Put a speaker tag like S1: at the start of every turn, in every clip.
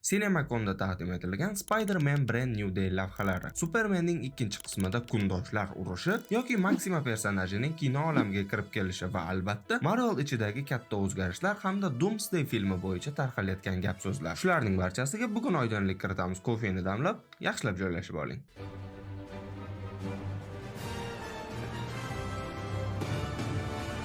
S1: CinemaCon'da taqdim etilgan Spider-Man Brand New Day lavhalari, Supermanning ikkinchi qismida kundoshlar urushi yoki Maxima personajining kino olamiga kirib kelishi va albatta Marvel ichidagi katta o'zgarishlar hamda Doomsday filmi bo'yicha tarqalayotgan gap so'zlar. Shularning barchasiga bugun oydinlik kiritamiz. Kofeni damlab, yaxshilab joylashib oling.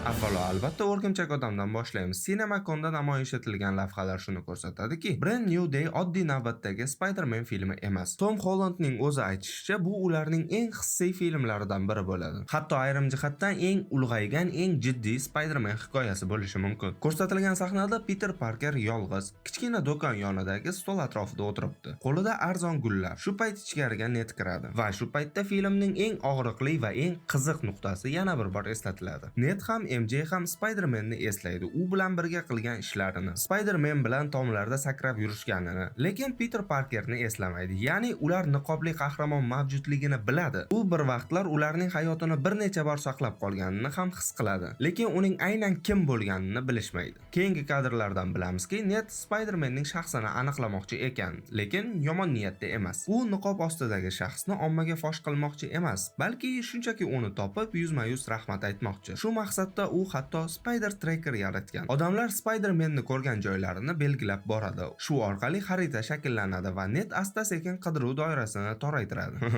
S1: Avvalo albatta o'rgimchak odamdan boshlaymiz. CinemaCon'da namoyish etilgan lavhalar shuni ko'rsatadiki, Brand New Day oddiy navbatdagi Spider-Man filmi emas. Tom Hollandning o'zi aytishicha, bu ularning eng hissiy filmlaridan biri bo'ladi. Hatto ayrim jihatdan eng ulg'aygan, eng jiddiy Spider-Man hikoyasi bo'lishi mumkin. Ko'rsatilgan sahnada Peter Parker yolg'iz, kichkina do'kon yonidagi stol atrofida o'tiribdi. Qo'lida arzon gullar. Shu payt ichkariga Ned kiradi va shu paytda filmning eng og'riqli va eng qiziq nuqtasi yana bir bor eslatiladi. Ned ham MJ ham Spider-Manni eslaydi, u bilan birga qilgan ishlarini, Spider-Man bilan tomlarda sakrab yurishganini, lekin Peter Parkerni eslamaydi. Ya'ni ular niqobli qahramon mavjudligini biladi. U bir vaqtlar ularning hayotini bir necha bor saqlab qolganini ham his qiladi, lekin uning aynan kim bo'lganini bilishmaydi. Keyingi kadrlardan bilamizki, Ned Spider-Manning shaxsini aniqlamoqchi ekan, lekin yomon niyatda emas. U niqob ostidagi shaxsni ommaga fosh qilmoqchi emas, balki shunchaki uni topib yuzma-yuz rahmat aytmoqchi. Shu maqsadda u hatto Spider Tracker yaratgan. Odamlar Spider-Manni ko'rgan joylarini belgilab boradi. Shu orqali xarita shakllanadi va Ned asta-sekin qidiruv doirasini toraytiradi.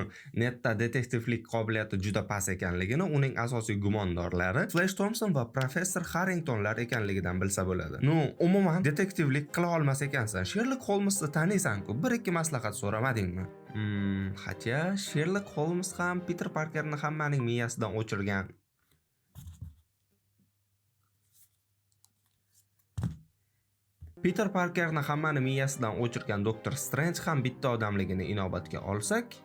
S1: Nedda detektivlik qobiliyati juda past ekanligini uning asosiy gumondorlari Flash Thompson va Professor Harringtonlar ekanligidan bilsa bo'ladi. Umuman detektivlik qila olmas ekansan. Sherlock Holmesni taniysan-ku, bir-ikki maslahat so'ramadingmi? Hatya Sherlock Holmes ham Peter Parkerni hammaning miyasidan o'chirgan. Peter Parkerni hammani miyasidan o'chirgan Doktor Strange ham bitta odamligini inobatga olsak,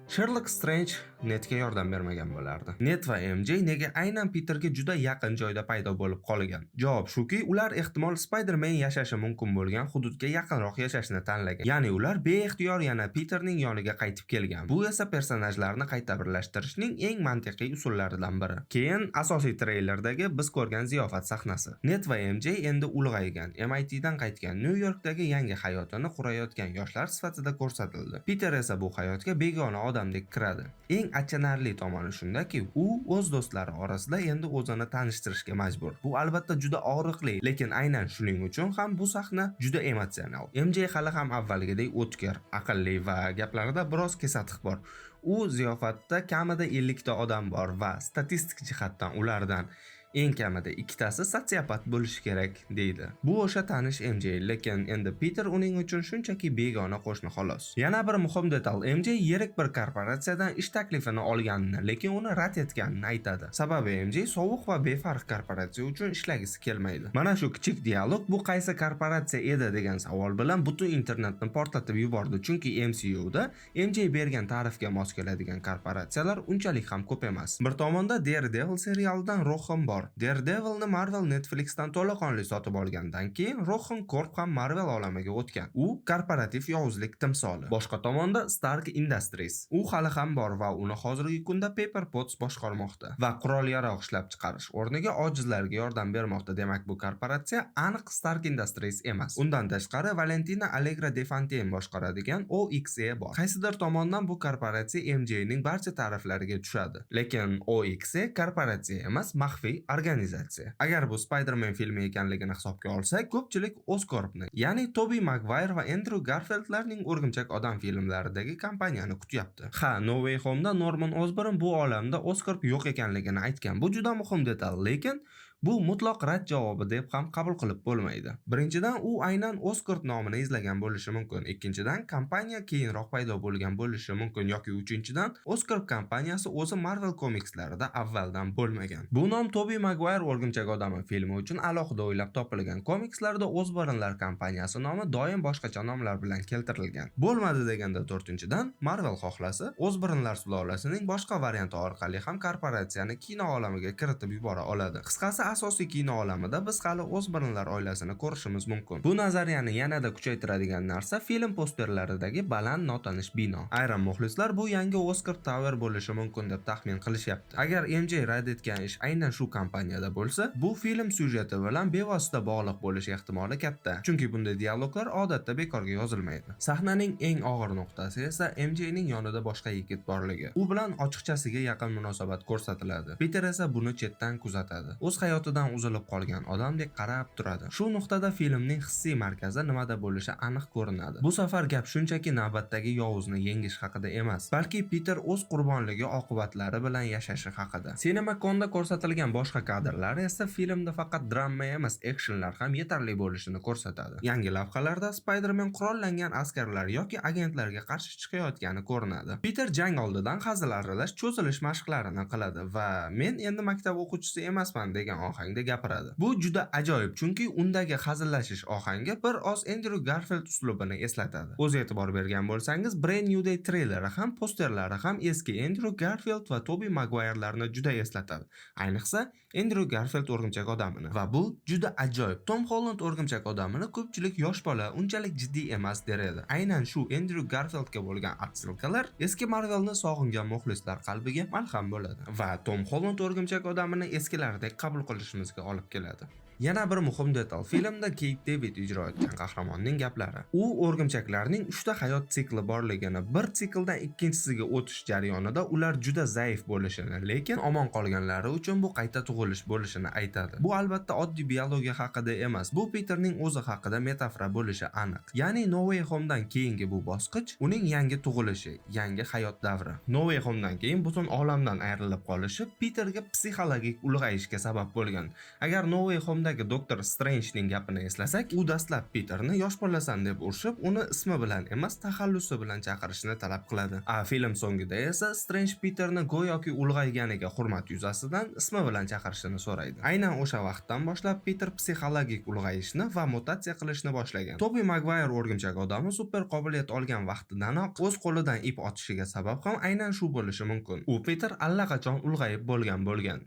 S1: Sherlock Strange Nedga yordam bermagan bo'lardi. Ned va MJ nega aynan Peterga juda yaqin joyda paydo bo'lib qolgan? Javob shuki, ular ehtimol Spider-Man yashashi mumkin bo'lgan hududga yaqinroq yashashni tanlagan. Ya'ni ular beixtiyor yana Peterning yoniga qaytib kelgan. Bu esa personajlarni qayta birlashtirishning eng mantiqiy usullaridan biri. Keyin asosiy treylerlardagi biz ko'rgan ziyofat sahnasi. Ned va MJ endi ulg'aygan, MITdan qaytgan, New Yorkdagi yangi hayotini qurayotgan yoshlar sifatida ko'rsatildi. Peter esa bu hayotga begona odamdek kiradi. Eng achinarli tomoni shundaki, u o'z do'stlari orasida endi o'zini tanishtirishga majbur. Bu albatta juda og'riqli, lekin aynan shuning uchun ham bu sahna juda emotsional. MJ hali ham avvalgidek o'tkir, aqlli va gaplarida biroz kesatiq bor. U ziyofatda kamida 50 ta odam bor va statistik jihatdan ulardan eng kamida ikkitasi sotsiopat bo'lishi kerak deydi. Bu o'sha tanish MJ, lekin endi Peter uning uchun shunchaki begona qo'shni xolos. Yana bir muhim detal, MJ yirik bir korporatsiyadan ish taklifini olganini, lekin uni rad etganini aytadi. Sababi MJ sovuq va befarq korporatsiya uchun ishlagisi kelmaydi. Mana shu kichik dialog bu qaysi korporatsiya edi degan savol bilan butun internetni portlatib yubordi, chunki MCUda MJ bergan ta'rifga mos keladigan korporatsiyalar unchalik ham ko'p emas. Bir tomonda Daredevil serialidan Rohan bor. Daredevilni Marvel Netflixdan to'laqonli sotib olgandan keyin Rohan Corp ham Marvel olamiga o'tgan. U korporativ yovuzlik timsoli. Boshqa tomonda Stark Industries. U hali ham bor va uni hozirgi kunda Pepper Potts boshqarmoqda va qurol-yarog' ishlab chiqarish o'rniga ojizlarga yordam bermoqda. Demak, bu korporatsiya aniq Stark Industries emas. Undan tashqari Valentina Allegra de Fontaine boshqaradigan OXE bor. Qaysidir tomondan bu korporatsiya MJning barcha ta'riflariga tushadi. Lekin OXE korporatsiya emas, maxfiy organizatsiya. Agar bu Spider-Man filmi ekanligini hisobga olsak, ko'pchilik Oscorpni, ya'ni Tobey Maguire va Andrew Garfieldlarning O'rgimchak odam filmlaridagi kompaniyani kutyapti. No Way Home'da Norman Osborn bu olamda Oscorp yo'q ekanligini aytgan. Bu juda muhim detal, lekin bu mutlaq rad javobi deb ham qabul qilib bo'lmaydi. Birinchidan, u aynan Oscorp nomini izlagan bo'lishi mumkin. Ikkinchidan, kompaniya keyinroq paydo bo'lgan bo'lishi mumkin yoki uchinchidan, Oscorp kompaniyasi o'zi Marvel komikslarida avvaldan bo'lmagan. Bu nom Tobey Maguire O'rgimchak odami filmi uchun alohida o'ylab topilgan. Komikslarda Osbornlar kompaniyasi nomi doim boshqacha nomlar bilan keltirilgan. Bo'lmadi deganda to'rtinchidan, Marvel xohlasa Osbornlar sulolasining boshqa varianti orqali ham korporatsiyani kino olamiga kiritib yubora oladi. Qisqasi, asosiy kino olamida biz hali Osbornlar oilasini ko'rishimiz mumkin. Bu nazariyani yanada kuchaytiradigan narsa film posterlaridagi baland notanish bino. Ayrim muxlislar bu yangi Oscar Tower bo'lishi mumkin deb taxmin qilishyapti. Agar MJ rad etgan ish aynan shu kompaniyada bo'lsa, bu film syujeti bilan bevosita bog'liq bo'lishi ehtimoli katta. Chunki bunday dialoglar odatda bekorga yozilmaydi. Sahnaning eng og'ir nuqtasi esa MJ ning yonida boshqa yigit borligi. U bilan ochiqchasiga yaqin munosabat ko'rsatiladi. Peter esa buni chetdan kuzatadi. O'z hayotidan uzilib qolgan odamdek qarab turadi. Shu nuqtada filmning hissiy markazi nimada bo'lishi aniq ko'rinadi. Bu safar gap shunchaki navbatdagi yovuzni yengish haqida emas, balki Peter o'z qurbonligi oqibatlari bilan yashashi haqida. Sinemakonda ko'rsatilgan boshqa kadrlar esa filmda faqat drama emas, actionlar ham yetarli bo'lishini ko'rsatadi. Yangi lavhalarda Spider-Man qurollangan askarlar yoki agentlarga qarshi chiqayotgani ko'rinadi. Peter jang oldidan hazil aralash, cho'zilish mashqlarini qiladi va men endi maktab o'quvchisi emasman degan ohangda gapiradi. Bu juda ajoyib, chunki undagi hazillashish ohangi bir oz Andrew Garfield uslubini eslatadi. O'z e'tibor bergan bo'lsangiz, Brand New Day treyleri ham posterlari ham eski Andrew Garfield va Tobey Maguire'larni juda eslatadi. Ayniqsa Andrew Garfield o'rgimchak odamini. Va bu juda ajoyib. Tom Holland o'rgimchak odamini ko'pchilik yosh bola unchalik jiddiy emas der edi. Aynan shu Andrew Garfieldga bo'lgan atsilkalar eski Marvelni sog'ingan muxlislar qalbiga malham bo'ladi va Tom Holland o'rgimchak odamini eskilardek qabul qilishimizga olib keladi. Yana bir muhim detal filmda Kate David ijro etgan qahramonning gaplari. U o'rgimchaklarning 3 ta hayot sikli borligini, bir sikldan ikkinchisiga o'tish jarayonida ular juda zaif bo'lishini, lekin omon qolganlari uchun bu qayta tug'ilish bo'lishini aytadi. Bu albatta oddiy biologiya haqida emas, bu Peterning o'zi haqida metafora bo'lishi aniq. Ya'ni No Way Home'dan keyingi bu bosqich uning yangi tug'ilishi, yangi hayot davri. No Way Home'dan keyin butun olamdan ayrilib qolishi Peterga psixologik ulg'ayishga sabab bo'lgan. Agar No Way Home Doktor Strange'ning gapini eslasak, u dastlab Peterni yosh bolasan deb urishib, uni ismi bilan emas, taxallusi bilan chaqirishni talab qiladi. Film so'ngida esa Strange Peterni go'yoki ulg'ayganiga hurmat yuzasidan ismi bilan chaqirishini so'raydi. Aynan o'sha vaqtdan boshlab Peter psixologik ulg'ayishni va mutatsiya qilishni boshlagan. Tobey Maguire o'rgimchak odami super qobiliyat olgan vaqtidanoq o'z qo'lidan ip otishiga sabab ham aynan shu bo'lishi mumkin. U Peter allaqachon ulg'ayib bo'lgan.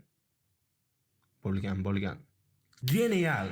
S1: Genial!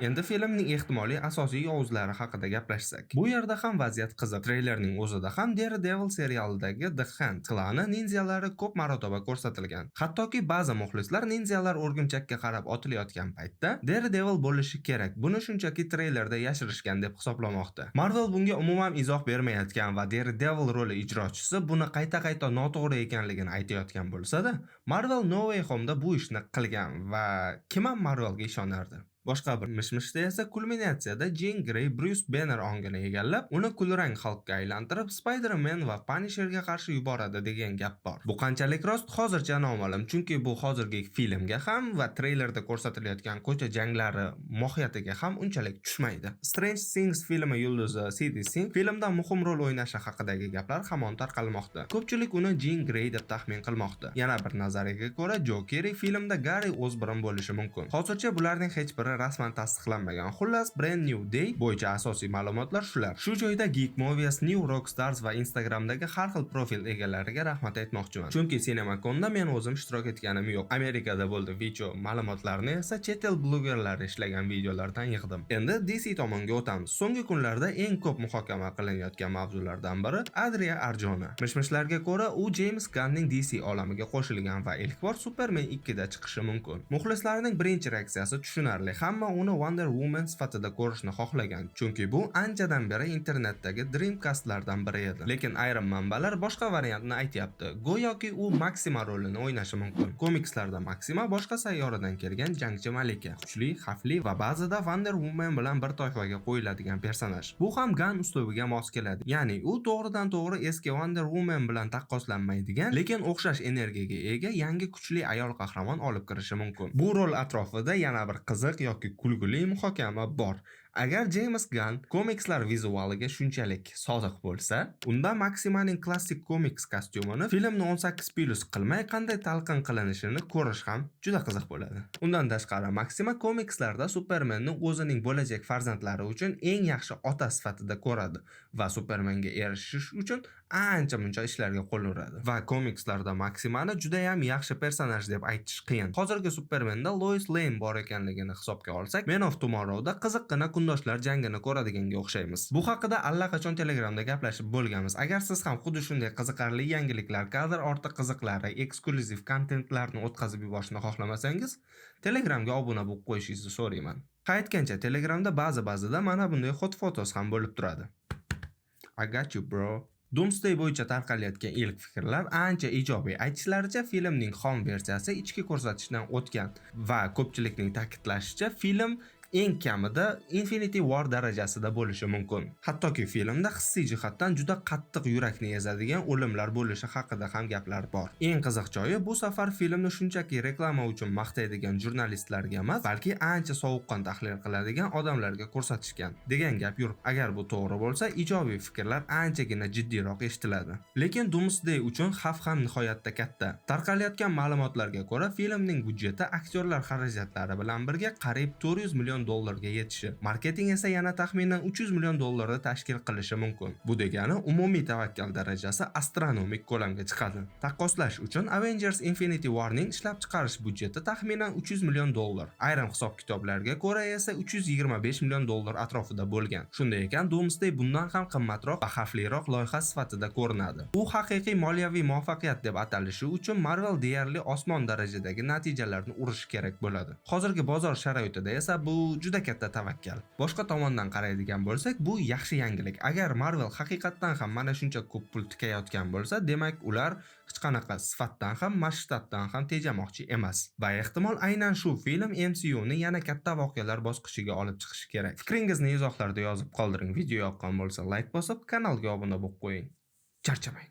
S1: Endi filmning ehtimoliy asosiy yovuzlari haqida gaplashsak. Bu yerda ham vaziyat qiziq. Treylerning o'zida ham Daredevil serialidagi The Hand klani ninjalari ko'p marotaba ko'rsatilgan. Hattoki ba'zi muxlislar ninjalar o'rgimchakka qarab otilayotgan paytda Daredevil bo'lishi kerak. Buni shunchaki treylerda yashirishgan deb hisoblamoqda. Marvel bunga umuman izoh bermayotgan va Daredevil roli ijrochisi buni qayta-qayta noto'g'ri ekanligini aytayotgan bo'lsa-da, Marvel No Way Home'da bu ishni qilgan va kim ham Marvelga ishonardi? Boshqa bir mishmishda esa kulminatsiyada Jean Grey Bruce Banner ongini egallab, uni kulrang Hulkga aylantirib, Spider-Man va Punisherga qarshi yuboradi degan gap bor. Bu qanchalik rost hozircha noma'lum, chunki bu hozirgi filmga ham va treylerda ko'rsatilayotgan ko'cha janglari mohiyatiga ham unchalik tushmaydi. Strange Things filmi yulduzi Sadie Sink filmda muhim rol o'ynashi haqidagi gaplar hamon tarqalmoqda. Ko'pchilik uni Jean Grey deb taxmin qilmoqda. Yana bir nazariyaga ko'ra, Joe Keery filmda Gary Osborn bo'lishi mumkin. Hozircha bularning hech biri rasman tasdiqlanmagan. Xullas, Brand New Day bo'yicha asosiy ma'lumotlar shular. Shu joyda Geek Movies, New Rockstars va Instagramdagi har xil profil egalariga rahmat aytmoqchiman. Chunki Sinemakonda men o'zim ishtirok etganim yo'q. Amerikada bo'ldi video, ma'lumotlarni esa chet el blogerlari ishlagan videolardan yig'dim. Endi DC tomonga o'tamiz. So'nggi kunlarda eng ko'p muhokama qilinayotgan mavzulardan biri Adria Arjona. Mishmishlarga ko'ra, u James Gunnning DC olamiga qo'shilgan va ilk bor Superman 2 da chiqishi mumkin. Muxlislarning birinchi reaksiyasi tushunarli. Hamma uni Wonder Woman sifatida ko'rishni xohlagan, chunki bu anchadan beri internetdagi Dreamcastlardan biri edi. Lekin ayrim manbalar boshqa variantni aytayapti. Go'yoki u Maxima rolini o'ynashi mumkin. Komikslarda Maxima boshqa sayyoradan kelgan jangchi malika, kuchli, xavfli va ba'zida Wonder Woman bilan bir toifaga qo'yiladigan personaj. Bu ham Gunn uslubiga mos keladi. Ya'ni u to'g'ridan-to'g'ri eski Wonder Woman bilan taqqoslanmaydigan, lekin o'xshash energiyaga ega yangi kuchli ayol qahramon olib kirishi mumkin. Bu rol atrofida yana bir qiziq yoki kulgili muhokama bor. Agar James Gunn komikslar vizualiga shunchalik sodiq bo'lsa, unda Maximaning klassik komiks kostyumini filmni 18+ qilmay qanday talqin qilinishini ko'rish ham juda qiziq bo'ladi. Undan tashqari Maxima komikslarda Supermanni o'zining bo'lajak farzandlari uchun eng yaxshi ota sifatida ko'radi va Supermanga erishish uchun ancha-muncha ishlarga qo'l uradi. Va komikslarda Maximani juda ham yaxshi personaj deb aytish qiyin. Hozirgi Supermanda Lois Lane bor ekanligini hisobga olsak, Man of Tomorrow'da qiziqqina kundoshlar jangini ko'radiganga o'xshaymiz. Bu haqida allaqachon Telegramda gaplashib bo'lganmiz. Agar siz ham xuddi shunday qiziqarli yangiliklar, kadr orti qiziqlari, eksklyuziv kontentlarni o'tkazib yuborishni xohlamasangiz, Telegramga obuna bo'lib qo'yishingizni so'rayman. Qaytgancha Telegramda ba'zida mana bunday hot photos ham bo'lib turadi. I got you bro. Doomsday bo'yicha tarqalayotgan ilk fikrlar ancha ijobiy. Aytishlaricha, filmning xom versiyasi ichki ko'rsatishdan o'tgan va ko'pchilikning ta'kidlashicha, film eng kamida Infinity War darajasida bo'lishi mumkin. Hattoki filmda hissiy jihatdan juda qattiq yurakni ezadigan o'limlar bo'lishi haqida ham gaplar bor. Eng qiziq joyi, bu safar filmni shunchaki reklama uchun maqtaydigan jurnalistlarga emas, balki ancha sovuqqon tahlil qiladigan odamlarga ko'rsatishgan degan gap yurib. Agar bu to'g'ri bo'lsa, ijobiy fikrlar anchagina jiddiyroq eshitiladi. Lekin Doomsday uchun xavf ham nihoyatda katta. Tarqalayotgan ma'lumotlarga ko'ra, filmning budjeti aktyorlar xarajatlari bilan birga qariyb 400 million dollarga yetishi, marketing esa yana taxminan 300 million dollarni tashkil qilishi mumkin. Bu degani umumiy tavakkal darajasi astronomik ko'lamga chiqadi. Taqqoslash uchun Avengers Infinity War'ning ishlab chiqarish budjeti taxminan 300 million dollar. Ayrim hisob-kitoblarga ko'ra esa 325 million dollar atrofida bo'lgan. Shunday ekan, Doomsday bundan ham qimmatroq va xavfliroq loyiha sifatida ko'rinadi. Bu haqiqiy moliyaviy muvaffaqiyat deb atalishi uchun Marvel deyarli osmon darajadagi natijalarni urishi kerak bo'ladi. Hozirgi bozor sharoitida esa bu juda katta tavakkal. Boshqa tomondan qaraydigan bo'lsak, bu yaxshi yangilik. Agar Marvel haqiqatdan ham mana shuncha ko'p pul tikayotgan bo'lsa, demak ular hech qanaqa sifatdan ham, masshtabdan ham tejamoqchi emas. Va ehtimol aynan shu film MCUni yana katta voqealar bosqichiga olib chiqishi kerak. Fikringizni izohlarda yozib qoldiring. Video yoqqan bo'lsa like bosib, kanalga obuna bo'lib qo'ying. Charchamang.